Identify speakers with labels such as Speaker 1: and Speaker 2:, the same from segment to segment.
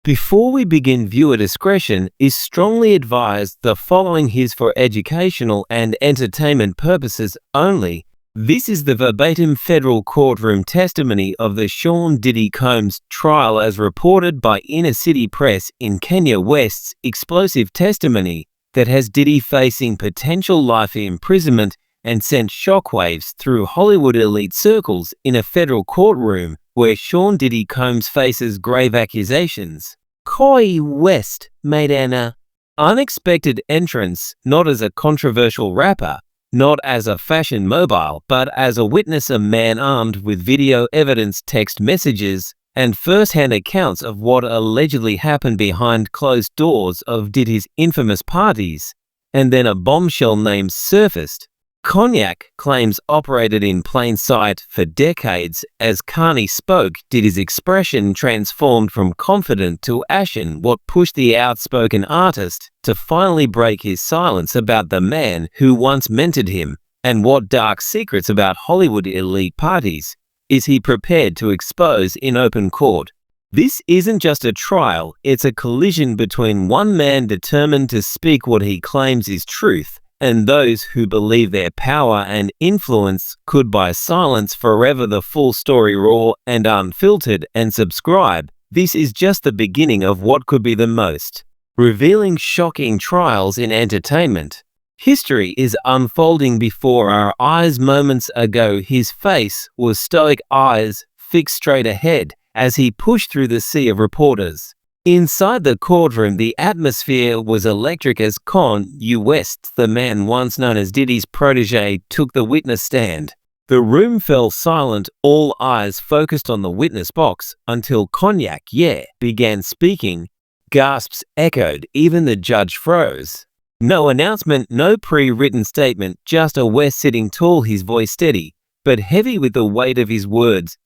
Speaker 1: Before we begin, viewer discretion is strongly advised. The following is for educational and entertainment purposes only. This is the verbatim federal courtroom testimony of the Sean Diddy Combs trial as reported by Inner City Press in Kanye West's explosive testimony that has Diddy facing potential life imprisonment and sent shockwaves through Hollywood elite circles in a federal courtroom where Sean Diddy Combs faces grave accusations. Kanye West made an unexpected entrance, not as a controversial rapper, not as a fashion mobile, but as a witness, a man armed with video evidence, text messages, and first-hand accounts of what allegedly happened behind closed doors of Diddy's infamous parties. And then a bombshell name surfaced. Cognac claims operated in plain sight for decades. As Kanye spoke, Diddy's expression transformed from confident to ashen, what pushed the outspoken artist to finally break his silence about the man who once mentored him. And what dark secrets about Hollywood elite parties is he prepared to expose in open court? This isn't just a trial, it's a collision between one man determined to speak what he claims is truth, and those who believe their power and influence could by silence forever. The full story, raw and unfiltered, and subscribe. This is just the beginning of what could be the most revealing, shocking trials in entertainment. History is unfolding before our eyes. Moments ago, his face was stoic, eyes fixed straight ahead as he pushed through the sea of reporters. Inside the courtroom, the atmosphere was electric as Kanye West, the man once known as Diddy's protege, took the witness stand. The room fell silent, all eyes focused on the witness box, until Cognac began speaking. Gasps echoed, even the judge froze. No announcement, no pre-written statement, just a West sitting tall, his voice steady, but heavy with the weight of his words.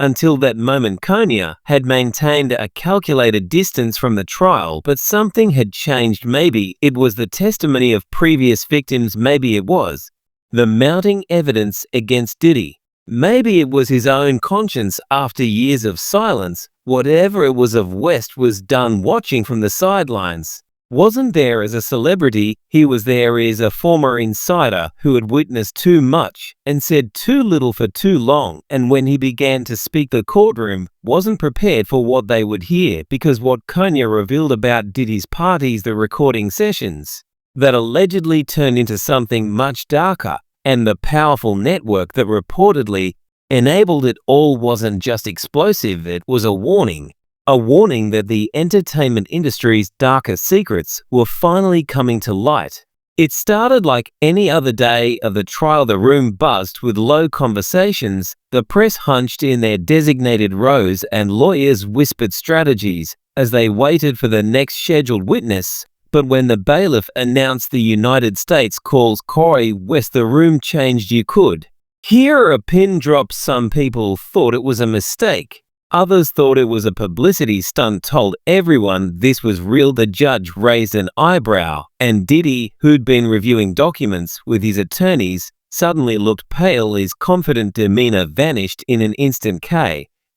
Speaker 1: Until that moment, Kanye had maintained a calculated distance from the trial, but something had changed. Maybe it was the testimony of previous victims, maybe it was the mounting evidence against Diddy. Maybe it was his own conscience after years of silence. Whatever it was, of West was done watching from the sidelines. Wasn't there as a celebrity, he was there as a former insider who had witnessed too much and said too little for too long, and when he began to speak, the courtroom wasn't prepared for what they would hear, because what Kanye revealed about Diddy's parties, the recording sessions that allegedly turned into something much darker, and the powerful network that reportedly enabled it all, wasn't just explosive, it was a warning. A warning that the entertainment industry's darkest secrets were finally coming to light. It started like any other day of the trial. The room buzzed with low conversations, the press hunched in their designated rows, and lawyers whispered strategies as they waited for the next scheduled witness. But when the bailiff announced the United States calls Kanye West, the room changed. You could hear a pin drop. Some people thought it was a mistake. Others thought it was a publicity stunt, told everyone this was real. The judge raised an eyebrow, and Diddy, who'd been reviewing documents with his attorneys, suddenly looked pale. His confident demeanor vanished in an instant.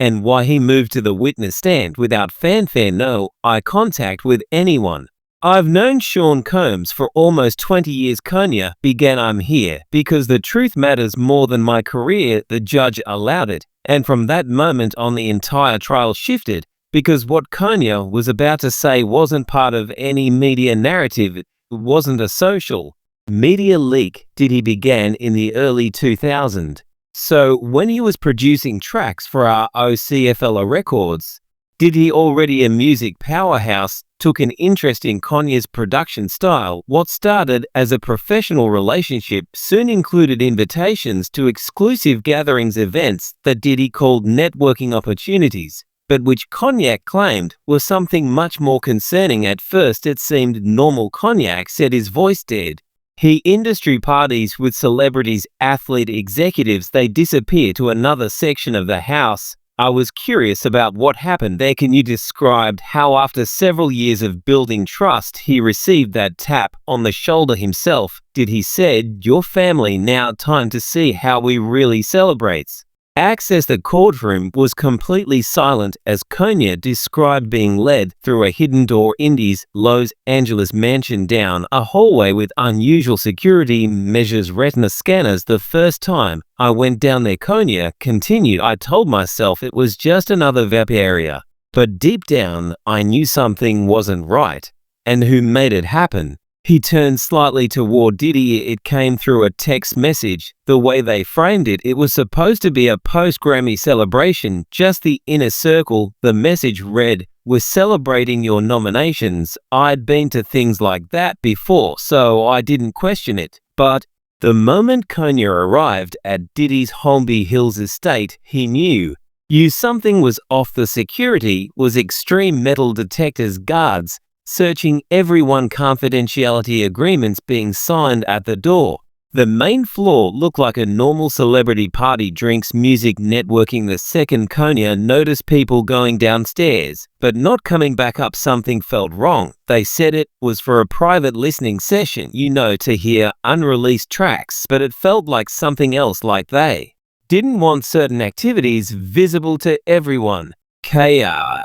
Speaker 1: And why he moved to the witness stand without fanfare, no eye contact with anyone. I've known Sean Combs for almost 20 years. Kanye began, I'm here because the truth matters more than my career. The judge allowed it. And from that moment on, the entire trial shifted, because what Kanye was about to say wasn't part of any media narrative. It wasn't a social media leak. Diddy began in the early 2000s. So when he was producing tracks for our OCFLA records, Diddy, already a music powerhouse, took an interest in Kanye's production style. What started as a professional relationship soon included invitations to exclusive gatherings, events that Diddy called networking opportunities, but which Kanye claimed were something much more concerning. At first it seemed normal. Kanye said his voice dead. He industry parties with celebrities, athlete executives, they disappear to another section of the house. I was curious about what happened there. Can you describe how after several years of building trust, he received that tap on the shoulder himself? Did he said, your family now, time to see how we really celebrates? Access to the courtroom was completely silent as Kanye described being led through a hidden door in his Los Angeles mansion down a hallway with unusual security measures retina scanners. The first time I went down there, Kanye continued, I told myself it was just another VIP area. But deep down, I knew something wasn't right. And who made it happen? He turned slightly toward Diddy. It came through a text message. The way they framed it, it was supposed to be a post-Grammy celebration, just the inner circle. The message read, "We're celebrating your nominations." I'd been to things like that before, so I didn't question it. But the moment Kanye arrived at Diddy's Holmby Hills estate, he knew something was off. The security was extreme metal detectors, guards searching everyone, confidentiality agreements being signed at the door. The main floor looked like a normal celebrity party, drinks, music, networking. The second Kanye noticed people going downstairs, but not coming back up, something felt wrong. They said it was for a private listening session, to hear unreleased tracks, but it felt like something else, like they didn't want certain activities visible to everyone.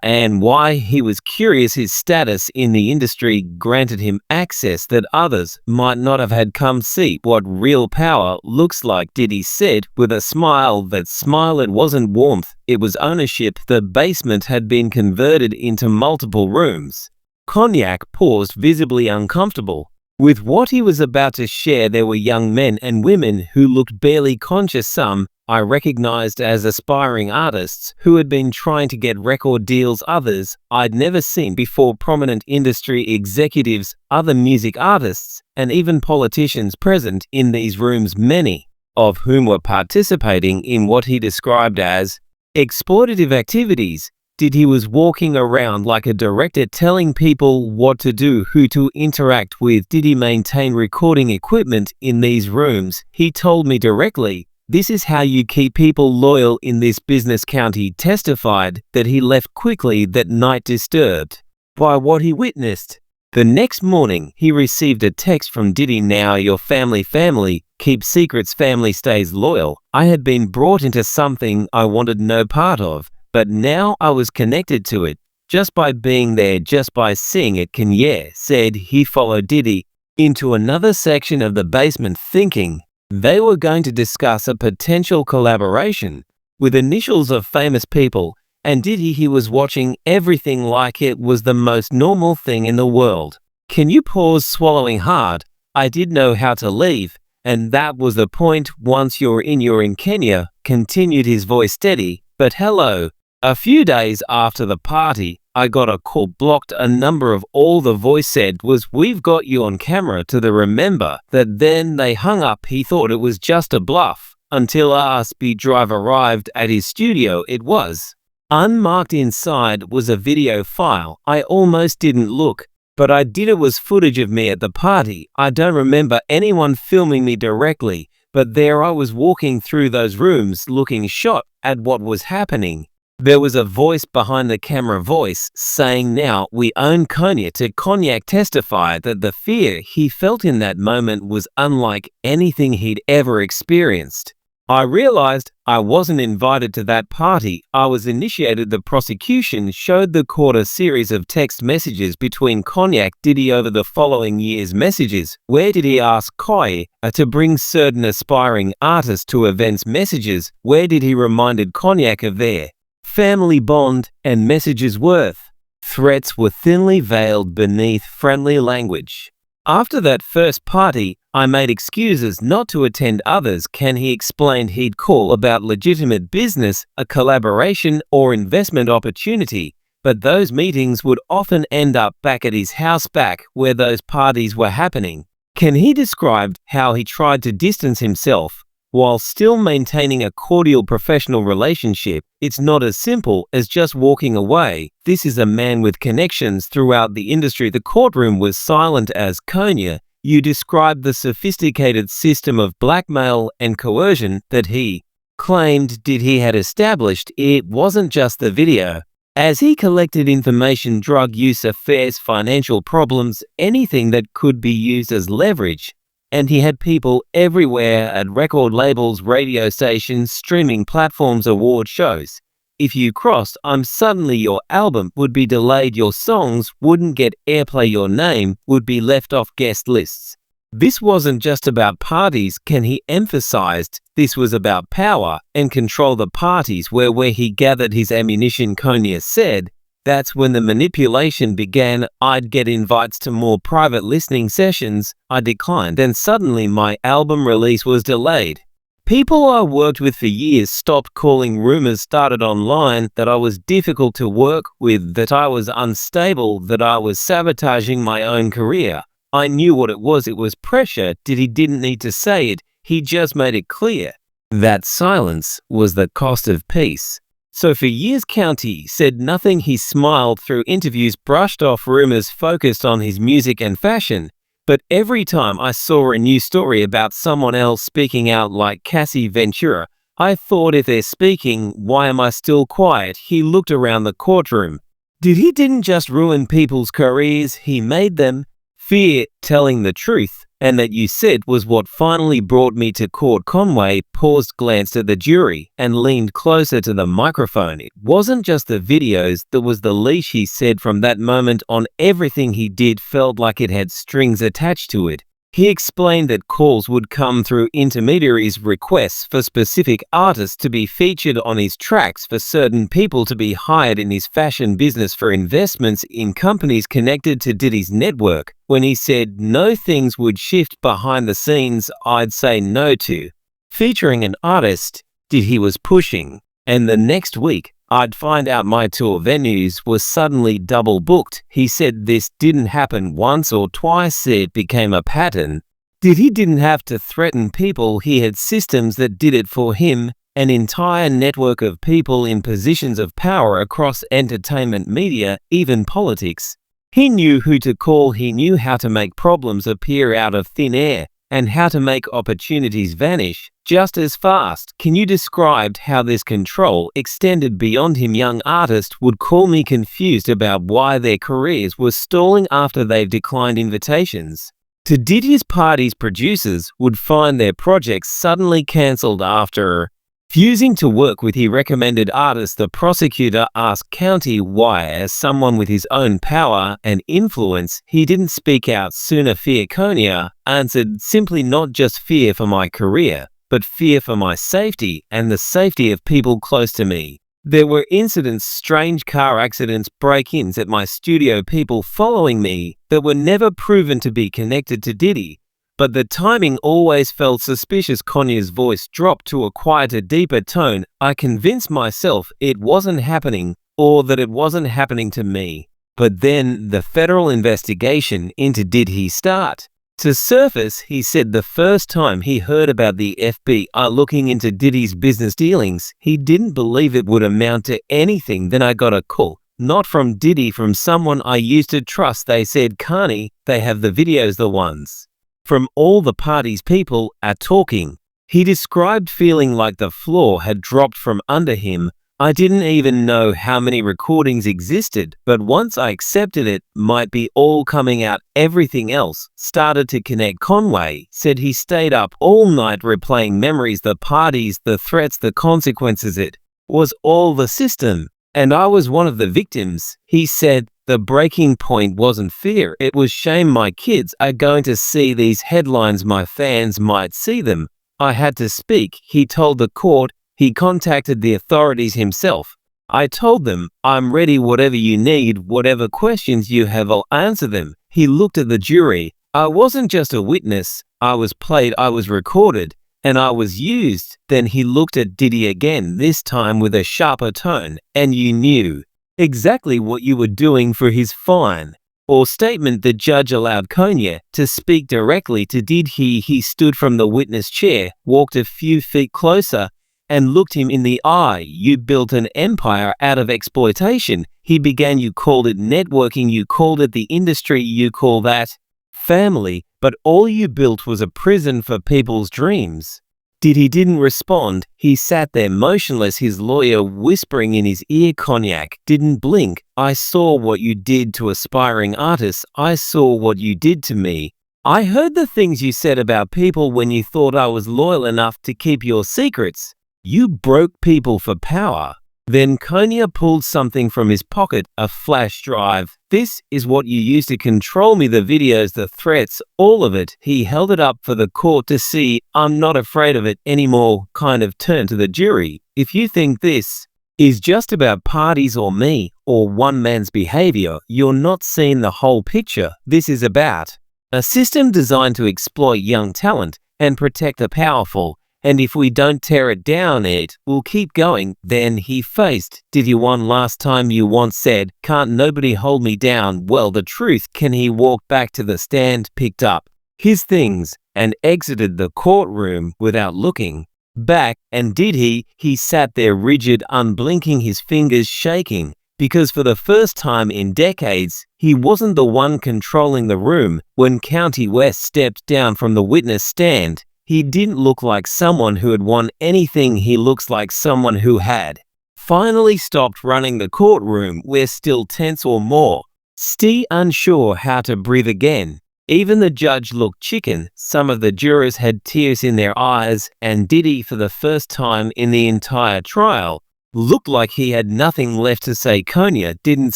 Speaker 1: And why? He was curious. His status in the industry granted him access that others might not have had. Come see what real power looks like, Diddy said with a smile. That smile, it wasn't warmth, it was ownership. The basement had been converted into multiple rooms. Cognac paused, visibly uncomfortable with what he was about to share. There were young men and women who looked barely conscious. Some I recognized as aspiring artists who had been trying to get record deals. Others I'd never seen before, prominent industry executives, other music artists, and even politicians present in these rooms, many of whom were participating in what he described as exploitative activities. Diddy was walking around like a director, telling people what to do, who to interact with. Diddy maintained recording equipment in these rooms. He told me directly, "This is how you keep people loyal in this business." County testified that he left quickly that night, disturbed by what he witnessed. The next morning, he received a text from Diddy, "Now your family keep secrets, family stays loyal. I had been brought into something I wanted no part of, but now I was connected to it just by being there, just by seeing it." Kanye said he followed Diddy into another section of the basement, thinking they were going to discuss a potential collaboration with initials of famous people, and Diddy, he was watching everything like it was the most normal thing in the world. "Can you pause?" Swallowing hard, "I did know how to leave, and that was the point. Once you're in Kenya," continued, his voice steady. "But hello." A few days after the party, I got a call, blocked a number of. All the voice said was, "We've got you on camera." To the remember that then they hung up. He thought it was just a bluff until a RSB drive arrived at his studio. It was unmarked. Inside was a video file. I almost didn't look, but I did. It was footage of me at the party. I don't remember anyone filming me directly, but there I was walking through those rooms looking shocked at what was happening. There was a voice behind the camera, voice saying, "Now we own Kanye." To Cognac testified that the fear he felt in that moment was unlike anything he'd ever experienced. "I realized I wasn't invited to that party. I was initiated." The prosecution showed the court a series of text messages between Cognac and Diddy over the following years. Messages where Diddy asked Kanye to bring certain aspiring artists to events. Messages where Diddy reminded Cognac of their family bond, and messages worth threats were thinly veiled beneath friendly language. "After that first party, I made excuses not to attend others." He explained he'd call about legitimate business, a collaboration or investment opportunity, but those meetings would often end up back at his house, back where those parties were happening. He described how he tried to distance himself while still maintaining a cordial professional relationship. "It's not as simple as just walking away. This is a man with connections throughout the industry." The courtroom was silent as Kanye, "You described the sophisticated system of blackmail and coercion that he claimed Diddy had established. It wasn't just the video. As he collected information, drug use, affairs, financial problems, anything that could be used as leverage and he had people everywhere at record labels, radio stations, streaming platforms, award shows. If you crossed, suddenly your album would be delayed, your songs wouldn't get airplay, your name would be left off guest lists. This wasn't just about parties, he emphasized. This was about power and control. The parties where he gathered his ammunition, Kanye said. That's when the manipulation began. I'd get invites to more private listening sessions. I declined, and suddenly my album release was delayed. People I worked with for years stopped calling. Rumors started online that I was difficult to work with, that I was unstable, that I was sabotaging my own career. I knew what it was pressure. Diddy didn't need to say it, he just made it clear. That silence was the cost of peace. So for years County said nothing. He smiled through interviews, brushed off rumors, focused on his music and fashion. But every time I saw a new story about someone else speaking out, like Cassie Ventura, I thought, if they're speaking, why am I still quiet? He looked around the courtroom. Diddy didn't just ruin people's careers, he made them. Fear, telling the truth, and that you said, was what finally brought me to court. Conway paused, glanced at the jury, and leaned closer to the microphone. It wasn't just the videos that was the leash, he said. From that moment on, everything he did felt like it had strings attached to it. He explained that calls would come through intermediaries, requests for specific artists to be featured on his tracks, for certain people to be hired in his fashion business, for investments in companies connected to Diddy's network. When he said no, things would shift behind the scenes. I'd say no to featuring an artist Diddy was pushing, and the next week I'd find out my tour venues were suddenly double booked. He said this didn't happen once or twice, it became a pattern. Diddy didn't have to threaten people, he had systems that did it for him, an entire network of people in positions of power across entertainment, media, even politics. He knew who to call, he knew how to make problems appear out of thin air, and how to make opportunities vanish just as fast. Can you describe how this control extended beyond him? Young artists would call me confused about why their careers were stalling after they've declined invitations to Diddy's parties. Producers would find their projects suddenly cancelled after refusing to work with. He recommended artists. The prosecutor asked County why, as someone with his own power and influence, he didn't speak out sooner. Fear. Kanye answered simply, not just fear for my career, but fear for my safety and the safety of people close to me. There were incidents, strange car accidents, break-ins at my studio, people following me that were never proven to be connected to Diddy. But the timing always felt suspicious. Kanye's voice dropped to a quieter, deeper tone. I convinced myself it wasn't happening, or that it wasn't happening to me. But then the federal investigation into Diddy start to surface. He said the first time he heard about the FBI looking into Diddy's business dealings, he didn't believe it would amount to anything. Then I got a call. Not from Diddy, from someone I used to trust. They said, Kanye, they have the videos, the ones from all the parties people are talking. He described feeling like the floor had dropped from under him. I didn't even know how many recordings existed, but once I accepted it might be all coming out, everything else started to connect. Conway said he stayed up all night replaying memories, the parties, the threats, the consequences. It was all the system, and I was one of the victims. He said the breaking point wasn't fear, it was shame. My kids are going to see these headlines, my fans might see them. I had to speak, he told the court. He contacted the authorities himself. I told them, I'm ready, whatever you need, whatever questions you have, I'll answer them. He looked at the jury. I wasn't just a witness, I was played, I was recorded, and I was used. Then he looked at Diddy again, this time with a sharper tone. And you knew exactly what you were doing. For his fine or statement, the judge allowed Kanye to speak directly to Diddy. He stood from the witness chair, walked a few feet closer, and looked him in the eye. You built an empire out of exploitation. He began. You called it networking, you called it the industry, you call that family, but all you built was a prison for people's dreams. Diddy didn't respond. He sat there motionless, his lawyer whispering in his ear. Cognac didn't blink. I saw what you did to aspiring artists. I saw what you did to me. I heard the things you said about people when you thought I was loyal enough to keep your secrets. You broke people for power." Then Kanye pulled something from his pocket, a flash drive. "This is what you used to control me, the videos, the threats, all of it." He held it up for the court to see. "I'm not afraid of it anymore," kind of turned to the jury. "If you think this is just about parties or me, or one man's behavior, you're not seeing the whole picture. This is about a system designed to exploit young talent and protect the powerful. And if we don't tear it down, it will keep going." Then he faced Diddy. "One last time you once said, 'Can't nobody hold me down.' Well, the truth." Can he walked back to the stand, picked up his things, and exited the courtroom without looking back. And did he? He sat there rigid, unblinking, his fingers shaking, because for the first time in decades, he wasn't the one controlling the room. When Kanye West stepped down from the witness stand, he didn't look like someone who had won anything. He looks like someone who had finally stopped running the courtroom. We're still tense or more, still unsure how to breathe again. Even the judge looked chicken. Some of the jurors had tears in their eyes, and Diddy, for the first time in the entire trial, looked like he had nothing left to say. Kanye didn't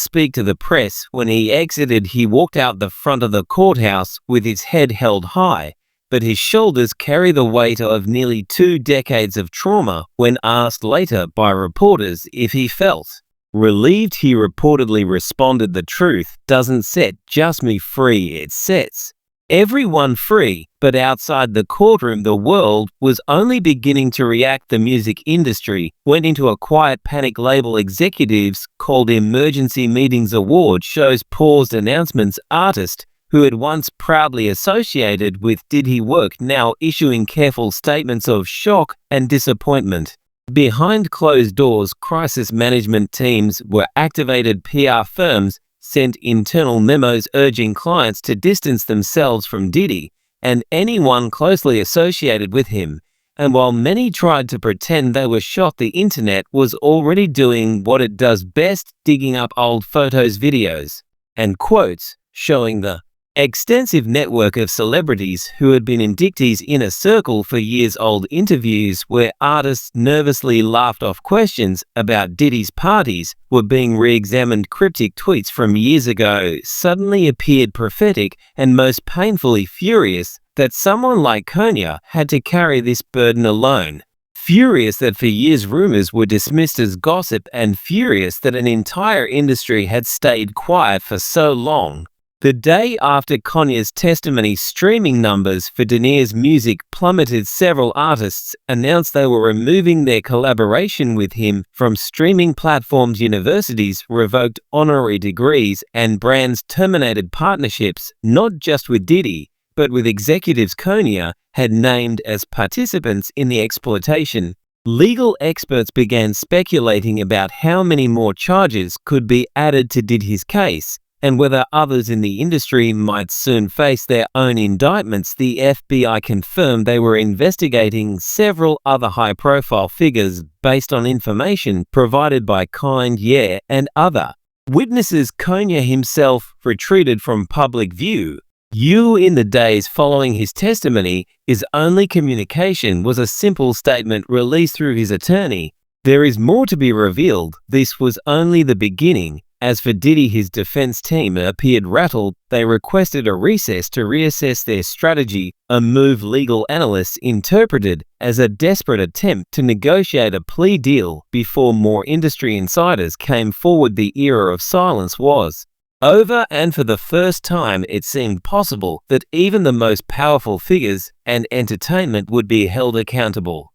Speaker 1: speak to the press. When he exited, he walked out the front of the courthouse with his head held high, but his shoulders carry the weight of nearly 2 decades of trauma. When asked later by reporters if he felt relieved, he reportedly responded, "The truth doesn't set just me free, it sets everyone free." But outside the courtroom, the world was only beginning to react. The music industry went into a quiet panic. Label executives called emergency meetings, award shows paused, announcements. Artists who had once proudly associated with Diddy work now issuing careful statements of shock and disappointment. Behind closed doors, crisis management teams were activated. PR firms sent internal memos urging clients to distance themselves from Diddy and anyone closely associated with him. And while many tried to pretend they were shocked, the internet was already doing what it does best, digging up old photos, videos, and quotes, showing the extensive network of celebrities who had been in Diddy's inner circle for years. Old interviews where artists nervously laughed off questions about Diddy's parties were being re-examined. Cryptic tweets from years ago suddenly appeared prophetic, and most painfully furious that someone like Kanye had to carry this burden alone. Furious that for years rumors were dismissed as gossip, and furious that an entire industry had stayed quiet for so long. The day after Kanye's testimony, streaming numbers for Diddy's music plummeted. Several artists announced they were removing their collaboration with him from streaming platforms. Universities revoked honorary degrees, and brands terminated partnerships, not just with Diddy, but with executives Kanye had named as participants in the exploitation. Legal experts began speculating about how many more charges could be added to Diddy's case, and whether others in the industry might soon face their own indictments. The FBI confirmed they were investigating several other high-profile figures based on information provided by Kanye and other witnesses. Kanye himself retreated from public view. In the days following his testimony, his only communication was a simple statement released through his attorney: "There is more to be revealed. This was only the beginning." As for Diddy, his defense team appeared rattled. They requested a recess to reassess their strategy, a move legal analysts interpreted as a desperate attempt to negotiate a plea deal before more industry insiders came forward. The era of silence was over, and for the first time it seemed possible that even the most powerful figures and entertainment would be held accountable.